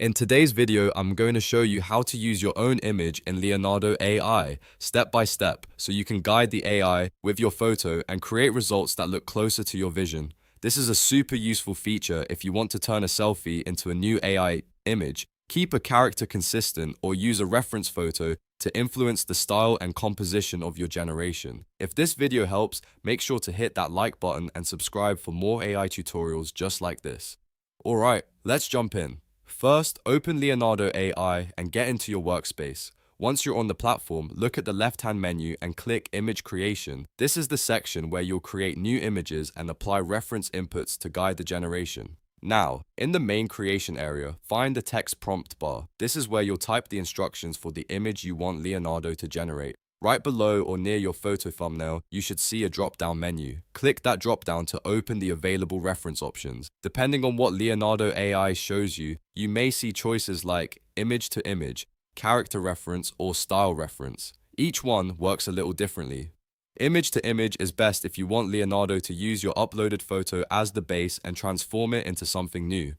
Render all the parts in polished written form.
In today's video, I'm going to show you how to use your own image in Leonardo AI step by step so you can guide the AI with your photo and create results that look closer to your vision. This is a super useful feature if you want to turn a selfie into a new AI image, keep a character consistent, or use a reference photo to influence the style and composition of your generation. If this video helps, make sure to hit that like button and subscribe for more AI tutorials just like this. Alright, let's jump in. First, open Leonardo AI and get into your workspace. Once you're on the platform, look at the left-hand menu and click Image Creation. This is the section where you'll create new images and apply reference inputs to guide the generation. Now, in the main creation area, find the text prompt bar. This is where you'll type the instructions for the image you want Leonardo to generate. Right below or near your photo thumbnail, you should see a drop-down menu. Click that drop-down to open the available reference options. Depending on what Leonardo AI shows you, you may see choices like image to image, character reference, or style reference. Each one works a little differently. Image to image is best if you want Leonardo to use your uploaded photo as the base and transform it into something new.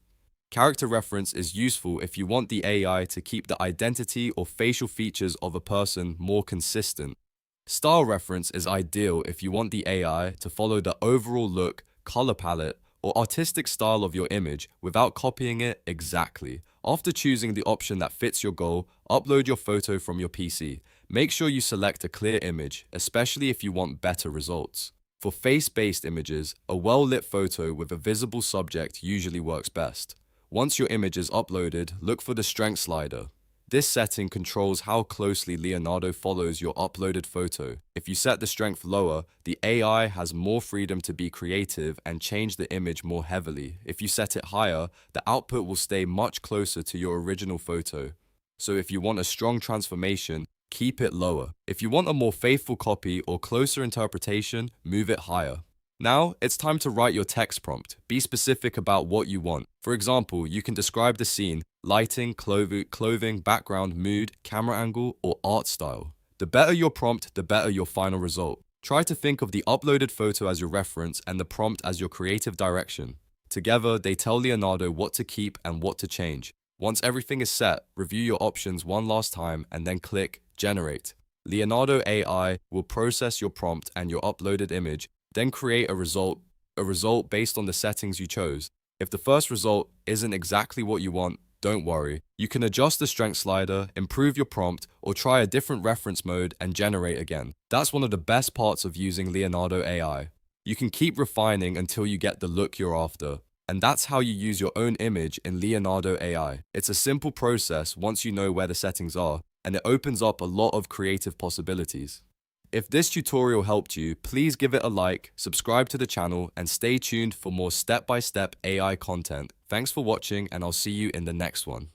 Character reference is useful if you want the AI to keep the identity or facial features of a person more consistent. Style reference is ideal if you want the AI to follow the overall look, color palette, or artistic style of your image without copying it exactly. After choosing the option that fits your goal, upload your photo from your PC. Make sure you select a clear image, especially if you want better results. For face-based images, a well-lit photo with a visible subject usually works best. Once your image is uploaded, look for the strength slider. This setting controls how closely Leonardo follows your uploaded photo. If you set the strength lower, the AI has more freedom to be creative and change the image more heavily. If you set it higher, the output will stay much closer to your original photo. So if you want a strong transformation, keep it lower. If you want a more faithful copy or closer interpretation, move it higher. Now, it's time to write your text prompt. Be specific about what you want. For example, you can describe the scene, lighting, clothing, background, mood, camera angle, or art style. The better your prompt, the better your final result. Try to think of the uploaded photo as your reference and the prompt as your creative direction. Together, they tell Leonardo what to keep and what to change. Once everything is set, review your options one last time and then click Generate. Leonardo AI will process your prompt and your uploaded image, then create a result based on the settings you chose. If the first result isn't exactly what you want, don't worry. You can adjust the strength slider, improve your prompt, or try a different reference mode and generate again. That's one of the best parts of using Leonardo AI. You can keep refining until you get the look you're after. And that's how you use your own image in Leonardo AI. It's a simple process once you know where the settings are, and it opens up a lot of creative possibilities. If this tutorial helped you, please give it a like, subscribe to the channel, and stay tuned for more step-by-step AI content. Thanks for watching, and I'll see you in the next one.